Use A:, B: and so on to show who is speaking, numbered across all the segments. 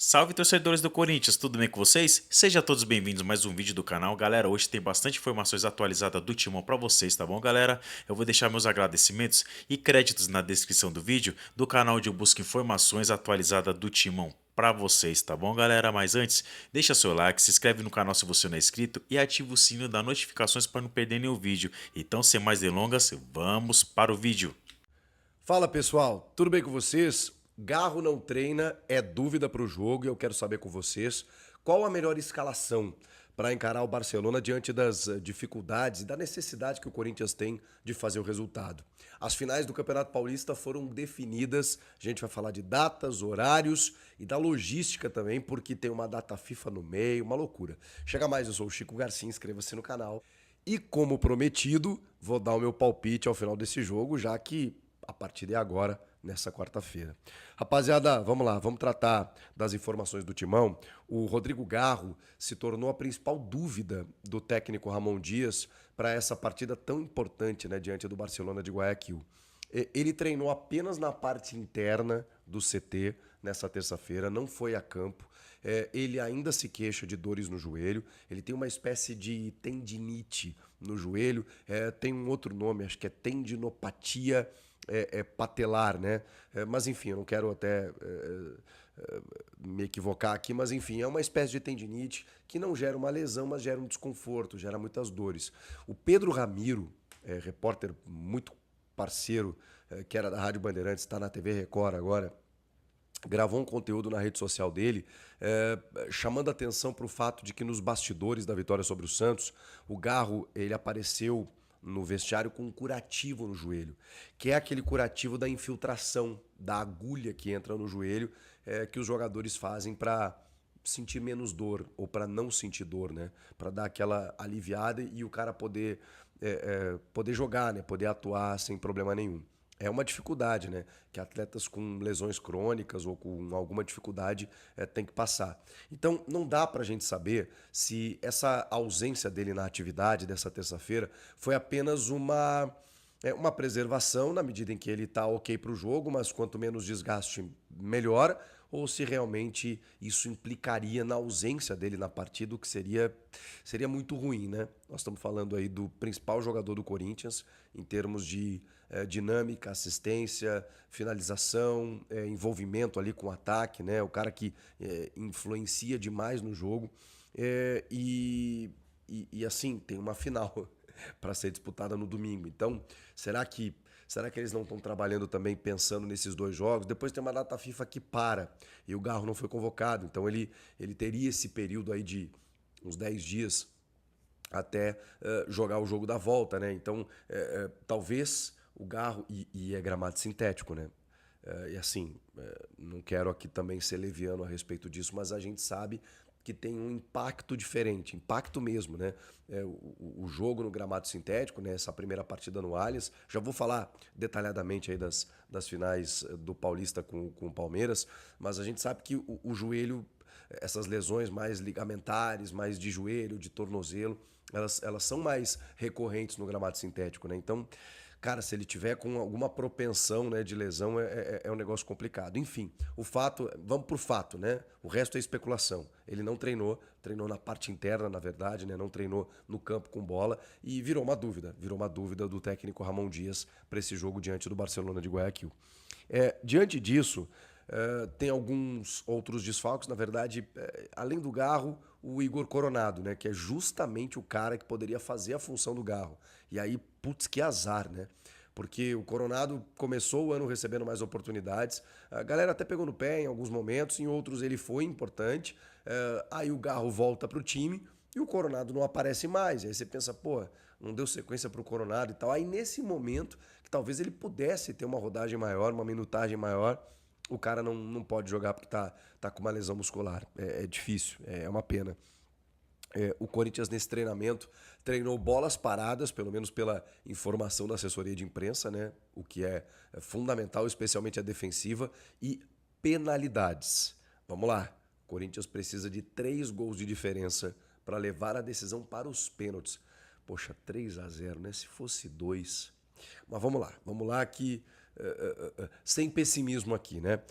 A: Salve torcedores do Corinthians, tudo bem com vocês? Sejam todos bem-vindos a mais um vídeo do canal. Galera, hoje tem bastante informações atualizadas do Timão pra vocês, tá bom, galera? Eu vou deixar meus agradecimentos e créditos na descrição do vídeo do canal onde eu busco informações atualizadas do Timão pra vocês, tá bom, galera? Mas antes, deixa seu like, se inscreve no canal se você não é inscrito e ativa o sininho das notificações para não perder nenhum vídeo. Então, sem mais delongas, vamos para o vídeo.
B: Fala pessoal, tudo bem com vocês? Garro não treina, é dúvida para o jogo e eu quero saber com vocês qual a melhor escalação para encarar o Barcelona diante das dificuldades e da necessidade que o Corinthians tem de fazer o resultado. As finais do Campeonato Paulista foram definidas, a gente vai falar de datas, horários e da logística também, porque tem uma data FIFA no meio, uma loucura. Chega mais, eu sou o Chico Garcia, inscreva-se no canal. E como prometido, vou dar o meu palpite ao final desse jogo, já que a partida é agora, nessa quarta-feira. Rapaziada, vamos lá, vamos tratar das informações do Timão. O Rodrigo Garro se tornou a principal dúvida do técnico Ramon Dias para essa partida tão importante, né, diante do Barcelona de Guayaquil. Ele treinou apenas na parte interna do CT nessa terça-feira, não foi a campo. Ele ainda se queixa de dores no joelho, ele tem uma espécie de tendinite no joelho, tem um outro nome, acho que é tendinopatia patelar, né? Mas enfim, eu não quero até me equivocar aqui, mas enfim, é uma espécie de tendinite que não gera uma lesão, mas gera um desconforto, gera muitas dores. O Pedro Ramiro, repórter muito parceiro, que era da Rádio Bandeirantes, está na TV Record agora, gravou um conteúdo na rede social dele, chamando atenção para o fato de que nos bastidores da vitória sobre o Santos, o Garro ele apareceu no vestiário com um curativo no joelho, que é aquele curativo da infiltração, da agulha que entra no joelho, que os jogadores fazem para sentir menos dor ou para não sentir dor, né? Para dar aquela aliviada e o cara poder jogar, né? Poder atuar sem problema nenhum. É uma dificuldade, né? Que atletas com lesões crônicas ou com alguma dificuldade têm que passar. Então, não dá pra gente saber se essa ausência dele na atividade dessa terça-feira foi apenas uma preservação, na medida em que ele tá ok pro jogo, mas quanto menos desgaste, melhor, ou se realmente isso implicaria na ausência dele na partida, o que seria muito ruim, né? Nós estamos falando aí do principal jogador do Corinthians em termos de dinâmica, assistência, finalização, envolvimento ali com o ataque, né? O cara que influencia demais no jogo. E assim, tem uma final para ser disputada no domingo. Então, será que eles não estão trabalhando também pensando nesses dois jogos? Depois tem uma data FIFA que para e o Garro não foi convocado. Então, ele teria esse período aí de uns 10 dias até jogar o jogo da volta, né? Então, talvez o Garro, e é gramado sintético, né? E assim, não quero aqui também ser leviano a respeito disso, mas a gente sabe que tem um impacto diferente, impacto mesmo, né? O jogo no gramado sintético, né? Essa primeira partida no Allianz, já vou falar detalhadamente aí das finais do Paulista com o Palmeiras, mas a gente sabe que o joelho, essas lesões mais ligamentares, mais de joelho, de tornozelo, elas são mais recorrentes no gramado sintético, né? Então, cara, se ele tiver com alguma propensão, né, de lesão, é um negócio complicado. Enfim, vamos pro fato, né? O resto é especulação. Ele não treinou na parte interna, na verdade, né? Não treinou no campo com bola e virou uma dúvida do técnico Ramon Dias para esse jogo diante do Barcelona de Guayaquil. Diante disso, tem alguns outros desfalques, na verdade, além do Garro, o Igor Coronado, né? Que é justamente o cara que poderia fazer a função do Garro. E aí, putz, que azar, né? Porque o Coronado começou o ano recebendo mais oportunidades. A galera até pegou no pé em alguns momentos, em outros ele foi importante. Aí o Garro volta pro time e o Coronado não aparece mais. Aí você pensa, pô, não deu sequência pro Coronado e tal. Aí nesse momento, que talvez ele pudesse ter uma rodagem maior, uma minutagem maior, o cara não pode jogar porque tá com uma lesão muscular. É difícil, é uma pena. O Corinthians nesse treinamento treinou bolas paradas, pelo menos pela informação da assessoria de imprensa, né? O que é fundamental, especialmente a defensiva, e penalidades. Vamos lá, o Corinthians precisa de 3 gols de diferença para levar a decisão para os pênaltis. Poxa, 3-0, né? Se fosse 2. Mas vamos lá que sem pessimismo aqui, né?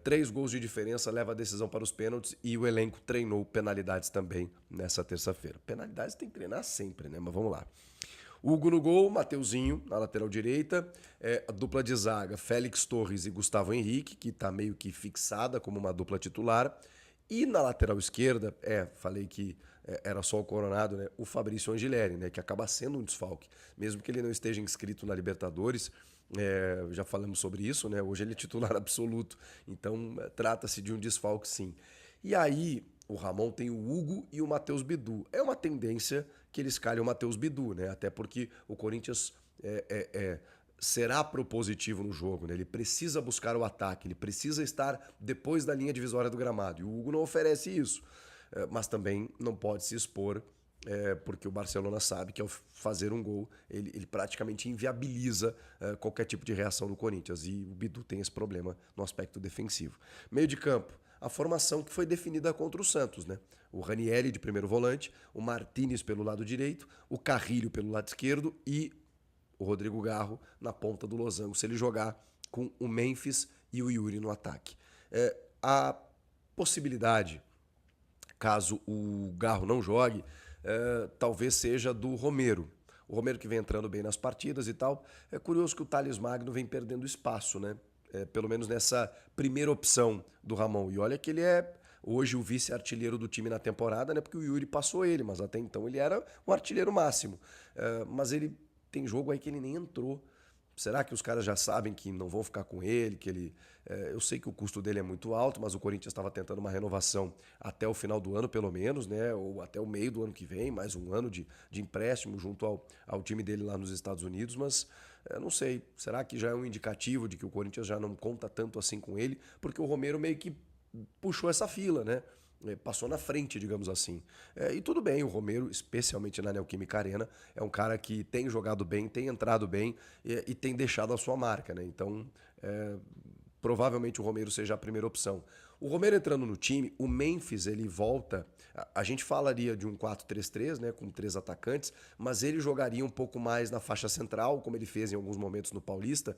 B: 3 gols de diferença leva a decisão para os pênaltis e o elenco treinou penalidades também nessa terça-feira. Penalidades tem que treinar sempre, né? Mas vamos lá. Hugo no gol, Mateuzinho na lateral direita, a dupla de zaga, Félix Torres e Gustavo Henrique, que está meio que fixada como uma dupla titular. E na lateral esquerda, falei que era só o Coronado, né? O Fabrício Angileri, né? Que acaba sendo um desfalque. Mesmo que ele não esteja inscrito na Libertadores, já falamos sobre isso, né? Hoje ele é titular absoluto. Então, trata-se de um desfalque, sim. E aí, o Ramon tem o Hugo e o Matheus Bidu. É uma tendência que ele escalhe o Matheus Bidu, né? Até porque o Corinthians será propositivo no jogo, né? Ele precisa buscar o ataque, ele precisa estar depois da linha divisória do gramado. E o Hugo não oferece isso, mas também não pode se expor, porque o Barcelona sabe que ao fazer um gol, ele praticamente inviabiliza qualquer tipo de reação do Corinthians. E o Bidu tem esse problema no aspecto defensivo. Meio de campo, a formação que foi definida contra o Santos, né? O Ranieri de primeiro volante, o Martínez pelo lado direito, o Carrilho pelo lado esquerdo e o Rodrigo Garro na ponta do losango, se ele jogar com o Memphis e o Yuri no ataque. A possibilidade, caso o Garro não jogue, talvez seja do Romero. O Romero que vem entrando bem nas partidas e tal. É curioso que o Thales Magno vem perdendo espaço, né? Pelo menos nessa primeira opção do Ramon. E olha que ele é hoje o vice-artilheiro do time na temporada, né? Porque o Yuri passou ele, mas até então ele era o artilheiro máximo. Mas ele tem jogo aí que ele nem entrou. Será que os caras já sabem que não vão ficar com ele? Que ele, eu sei que o custo dele é muito alto, mas o Corinthians estava tentando uma renovação até o final do ano, pelo menos, né? Ou até o meio do ano que vem, mais um ano de empréstimo junto ao time dele lá nos Estados Unidos, mas não sei. Será que já é um indicativo de que o Corinthians já não conta tanto assim com ele? Porque o Romero meio que puxou essa fila, né? Passou na frente, digamos assim. E tudo bem, o Romero, especialmente na Neoquímica Arena, é um cara que tem jogado bem, tem entrado bem e tem deixado a sua marca, né? Então, provavelmente o Romero seja a primeira opção. O Romero entrando no time, o Memphis, ele volta. A gente falaria de um 4-3-3, né, com 3 atacantes, mas ele jogaria um pouco mais na faixa central, como ele fez em alguns momentos no Paulista,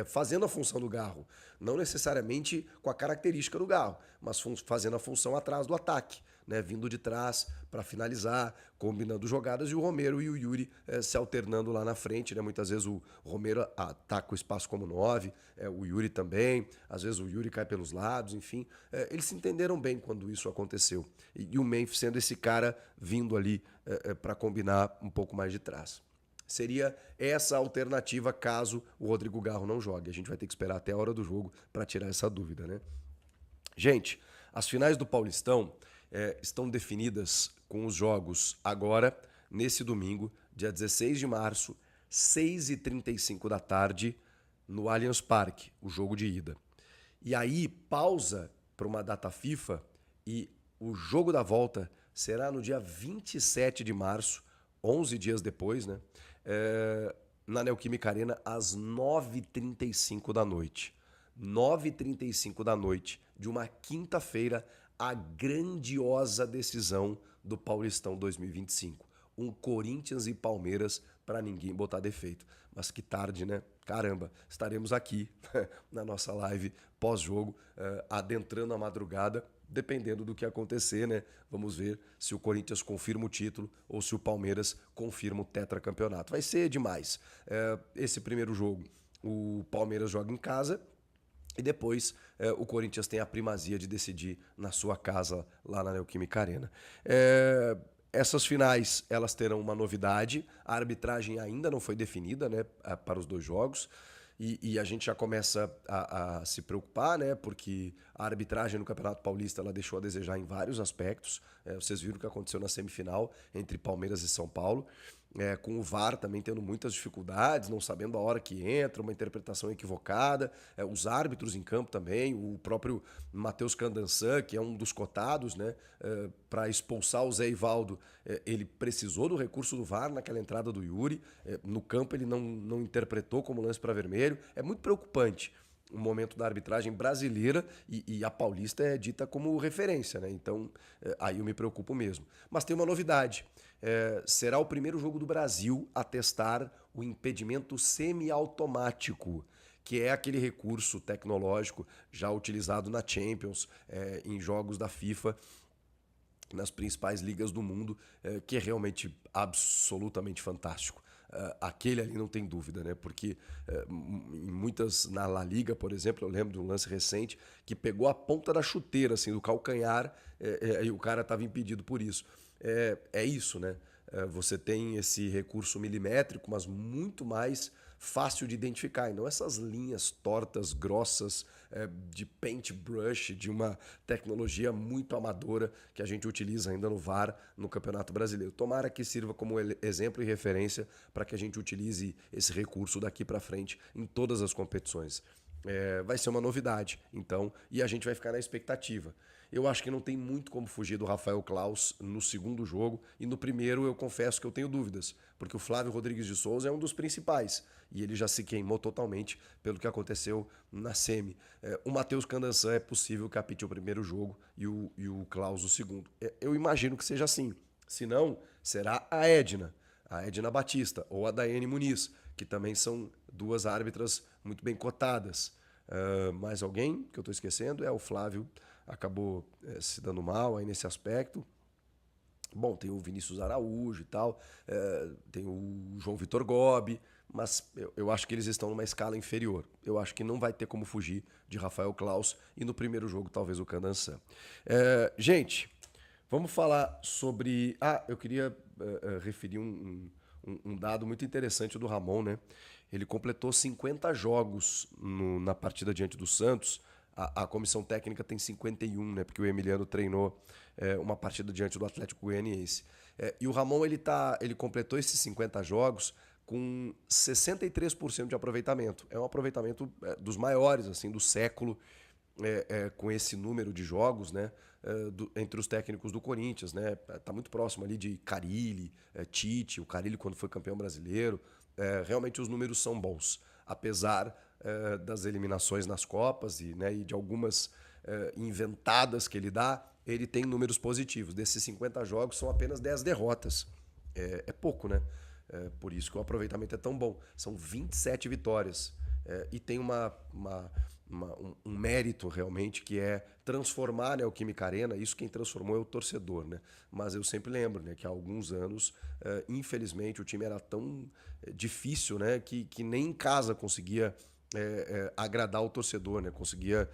B: fazendo a função do Garro. Não necessariamente com a característica do Garro, mas fazendo a função atrás do ataque, né, vindo de trás para finalizar, combinando jogadas, e o Romero e o Yuri se alternando lá na frente, né? Muitas vezes o Romero ataca o espaço como 9, o Yuri também, às vezes o Yuri cai pelos lados, enfim. Eles se entenderam bem quando isso aconteceu. E o Memphis sendo esse cara vindo ali para combinar um pouco mais de trás. Seria essa a alternativa caso o Rodrigo Garro não jogue. A gente vai ter que esperar até a hora do jogo para tirar essa dúvida, né? Gente, as finais do Paulistão estão definidas com os jogos agora, nesse domingo, dia 16 de março, 6h35 da tarde, no Allianz Parque, o jogo de ida. E aí, pausa para uma data FIFA e o jogo da volta será no dia 27 de março, 11 dias depois, né? Na Neoquímica Arena, às 9h35 da noite. 9h35 da noite de uma quinta-feira, a grandiosa decisão do Paulistão 2025. Um Corinthians e Palmeiras para ninguém botar defeito. Mas que tarde, né? Caramba, estaremos aqui na nossa live pós-jogo, adentrando a madrugada, dependendo do que acontecer, né? Vamos ver se o Corinthians confirma o título ou se o Palmeiras confirma o tetracampeonato. Vai ser demais. Esse primeiro jogo, o Palmeiras joga em casa, e depois o Corinthians tem a primazia de decidir na sua casa, lá na Neoquímica Arena. Essas finais, elas terão uma novidade. A arbitragem ainda não foi definida, né, para os 2 jogos. E a gente já começa a se preocupar, né? Porque a arbitragem no Campeonato Paulista ela deixou a desejar em vários aspectos. Vocês viram o que aconteceu na semifinal entre Palmeiras e São Paulo. Com o VAR também tendo muitas dificuldades, não sabendo a hora que entra, uma interpretação equivocada. Os árbitros em campo também, o próprio Matheus Candançan, que é um dos cotados, né, para expulsar o Zé Ivaldo, ele precisou do recurso do VAR naquela entrada do Yuri. No campo ele não interpretou como lance para vermelho. É muito preocupante o momento da arbitragem brasileira e a paulista é dita como referência, né? Então, aí eu me preocupo mesmo. Mas tem uma novidade. Será o primeiro jogo do Brasil a testar o impedimento semiautomático, que é aquele recurso tecnológico já utilizado na Champions, em jogos da FIFA, nas principais ligas do mundo, que é realmente absolutamente fantástico. Aquele ali não tem dúvida, né? Porque em muitas, na La Liga, por exemplo, eu lembro de um lance recente que pegou a ponta da chuteira, assim, do calcanhar, e o cara estava impedido por isso. É isso, né? Você tem esse recurso milimétrico, mas muito mais fácil de identificar. E não essas linhas tortas, grossas, de paintbrush, de uma tecnologia muito amadora que a gente utiliza ainda no VAR no Campeonato Brasileiro. Tomara que sirva como exemplo e referência para que a gente utilize esse recurso daqui para frente em todas as competições. Vai ser uma novidade, então, e a gente vai ficar na expectativa. Eu acho que não tem muito como fugir do Rafael Claus no segundo jogo, e no primeiro eu confesso que eu tenho dúvidas, porque o Flávio Rodrigues de Souza é um dos principais, e ele já se queimou totalmente pelo que aconteceu na semi. O Matheus Candançan é possível que apite o primeiro jogo e o Claus o segundo. Eu imagino que seja assim. Se não, será a Edna Batista, ou a Daiane Muniz, que também são duas árbitras muito bem cotadas. Mais alguém que eu estou esquecendo? O Flávio acabou se dando mal aí nesse aspecto. Bom, tem o Vinícius Araújo e tal, tem o João Vitor Gobi, mas eu acho que eles estão numa escala inferior. Eu acho que não vai ter como fugir de Rafael Claus e no primeiro jogo talvez o Candançan. Gente, vamos falar sobre... eu queria referir um dado muito interessante do Ramon, né? Ele completou 50 jogos na partida diante do Santos. A comissão técnica tem 51, né? Porque o Emiliano treinou uma partida diante do Atlético Goianiense. E o Ramon ele completou esses 50 jogos com 63% de aproveitamento. É um aproveitamento dos maiores assim do século, com esse número de jogos, né? Entre os técnicos do Corinthians, né? Tá muito próximo ali de Carille, Tite, o Carille quando foi campeão brasileiro. Realmente os números são bons, apesar das eliminações nas Copas e de algumas inventadas que ele dá, ele tem números positivos. Desses 50 jogos, são apenas 10 derrotas. É pouco, né? Por isso que o aproveitamento é tão bom. São 27 vitórias. E tem um mérito realmente que é transformar a Neoquímica Arena. Isso quem transformou é o torcedor, né? Mas eu sempre lembro, né, que há alguns anos, infelizmente, o time era tão difícil, né, que nem em casa conseguia agradar o torcedor, né? Conseguia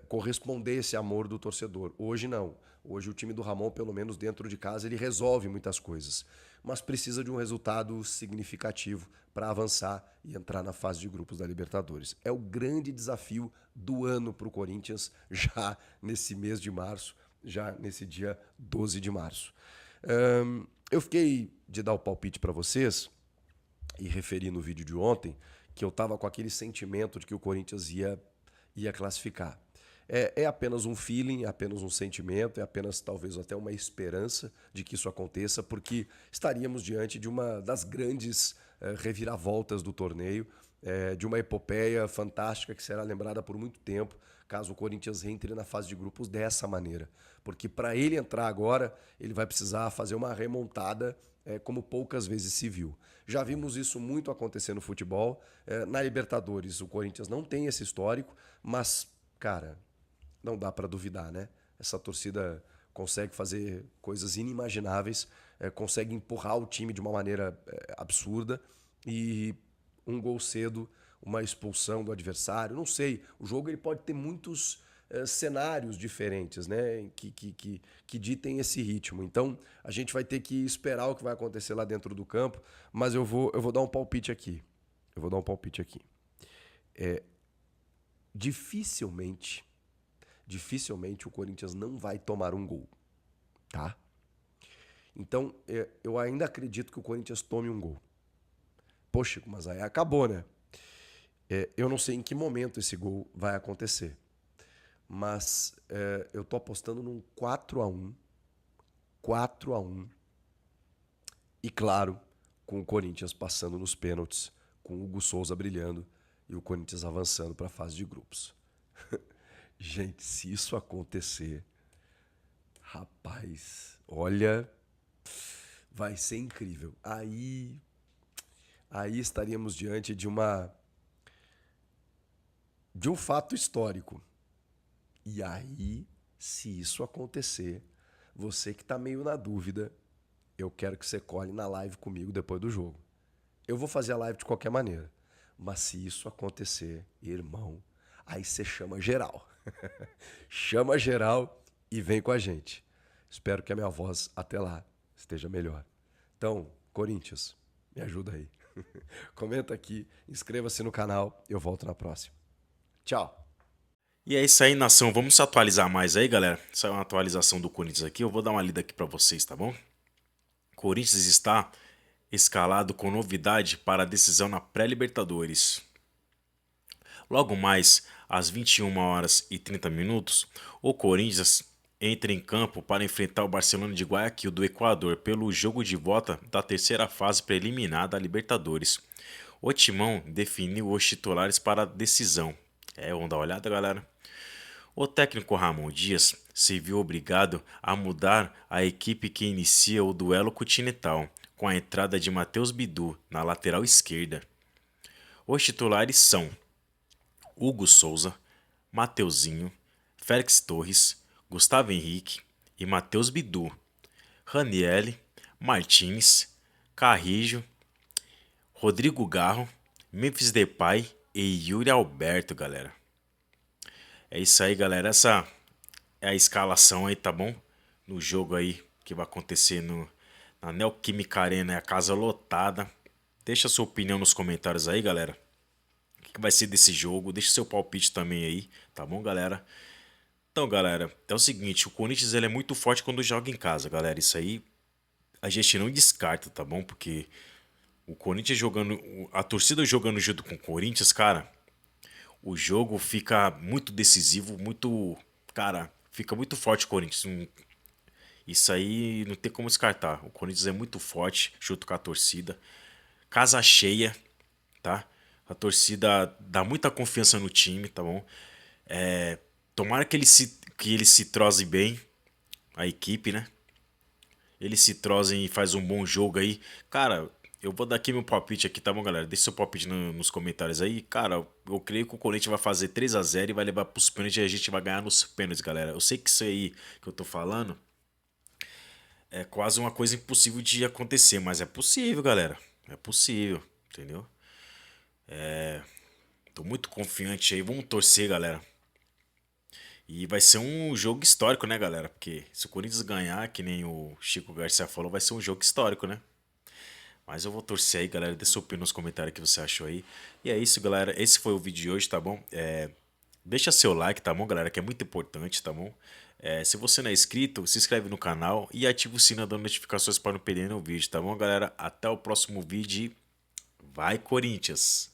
B: corresponder esse amor do torcedor. Hoje não. Hoje o time do Ramon, pelo menos dentro de casa, ele resolve muitas coisas, mas precisa de um resultado significativo para avançar e entrar na fase de grupos da Libertadores. É o grande desafio do ano para o Corinthians, já nesse mês de março, já nesse dia 12 de março. Eu fiquei de dar o palpite para vocês e referi no vídeo de ontem que eu estava com aquele sentimento de que o Corinthians ia classificar. É apenas um feeling, é apenas um sentimento, é apenas talvez até uma esperança de que isso aconteça, porque estaríamos diante de uma das grandes reviravoltas do torneio, de uma epopeia fantástica que será lembrada por muito tempo, caso o Corinthians entre na fase de grupos dessa maneira. Porque para ele entrar agora, ele vai precisar fazer uma remontada como poucas vezes se viu. Já vimos isso muito acontecer no futebol. Na Libertadores, o Corinthians não tem esse histórico, mas, cara, não dá para duvidar, né? Essa torcida consegue fazer coisas inimagináveis, consegue empurrar o time de uma maneira absurda, e um gol cedo, uma expulsão do adversário, não sei. O jogo ele pode ter muitos cenários diferentes, né, que ditem esse ritmo. Então, a gente vai ter que esperar o que vai acontecer lá dentro do campo, mas eu vou dar um palpite aqui. Dificilmente o Corinthians não vai tomar um gol, tá? Então, eu ainda acredito que o Corinthians tome um gol. Poxa, mas aí acabou, né? Eu não sei em que momento esse gol vai acontecer, mas eu tô apostando num 4-1, 4-1, e claro, com o Corinthians passando nos pênaltis, com o Hugo Souza brilhando e o Corinthians avançando para a fase de grupos. Gente, se isso acontecer, rapaz, olha, vai ser incrível. Aí estaríamos diante de uma de um fato histórico. E aí, se isso acontecer, você que tá meio na dúvida, eu quero que você colhe na live comigo depois do jogo. Eu vou fazer a live de qualquer maneira. Mas se isso acontecer, irmão, aí você chama geral. Chama geral e vem com a gente. Espero que a minha voz até lá esteja melhor. Então, Corinthians, me ajuda aí. Comenta aqui, inscreva-se no canal, eu volto na próxima. Tchau.
A: E é isso aí, nação. Vamos se atualizar mais aí, galera. Saiu uma atualização do Corinthians aqui. Eu vou dar uma lida aqui pra vocês, tá bom? Corinthians está escalado com novidade para a decisão na pré-Libertadores. Logo mais, às 21h30, o Corinthians entra em campo para enfrentar o Barcelona de Guayaquil do Equador pelo jogo de volta da terceira fase preliminar da Libertadores. O Timão definiu os titulares para a decisão. Vamos dar uma olhada, galera. O técnico Ramon Dias se viu obrigado a mudar a equipe que inicia o duelo continental, com a entrada de Matheus Bidu na lateral esquerda. Os titulares são Hugo Souza, Mateuzinho, Félix Torres, Gustavo Henrique e Matheus Bidu, Ranieri, Martins, Carrijo, Rodrigo Garro, Memphis Depay e Yuri Alberto, galera. É isso aí, galera. Essa é a escalação aí, tá bom? No jogo aí que vai acontecer na Neoquímica Arena, a casa lotada. Deixa a sua opinião nos comentários aí, galera. O que vai ser desse jogo? Deixa seu palpite também aí, tá bom, galera? Então, galera, é o seguinte, o Corinthians ele é muito forte quando joga em casa, galera. Isso aí a gente não descarta, tá bom? Porque o Corinthians jogando, a torcida jogando junto com o Corinthians, cara, o jogo fica muito decisivo, muito, cara, fica muito forte o Corinthians. Isso aí não tem como descartar. O Corinthians é muito forte junto com a torcida. Casa cheia, tá? A torcida dá muita confiança no time, tá bom? Tomara que eles se trozem bem, a equipe, né? Eles se trozem e faz um bom jogo aí. Cara, eu vou dar aqui meu palpite aqui, tá bom, galera? Deixa seu palpite nos comentários aí. Cara, eu creio que o Corinthians vai fazer 3-0 e vai levar pros pênaltis e a gente vai ganhar nos pênaltis, galera. Eu sei que isso aí que eu tô falando é quase uma coisa impossível de acontecer, mas é possível, galera. É possível, entendeu? Tô muito confiante aí. Vamos torcer, galera. E vai ser um jogo histórico, né, galera? Porque se o Corinthians ganhar, que nem o Chico Garcia falou, vai ser um jogo histórico, né? Mas eu vou torcer aí, galera. Dê sua opinião nos comentários que você achou aí. E é isso, galera. Esse foi o vídeo de hoje, tá bom? Deixa seu like, tá bom, galera? Que é muito importante, tá bom? Se você não é inscrito, se inscreve no canal e ativa o sino das notificações para não perder nenhum vídeo, tá bom, galera? Até o próximo vídeo. Vai, Corinthians!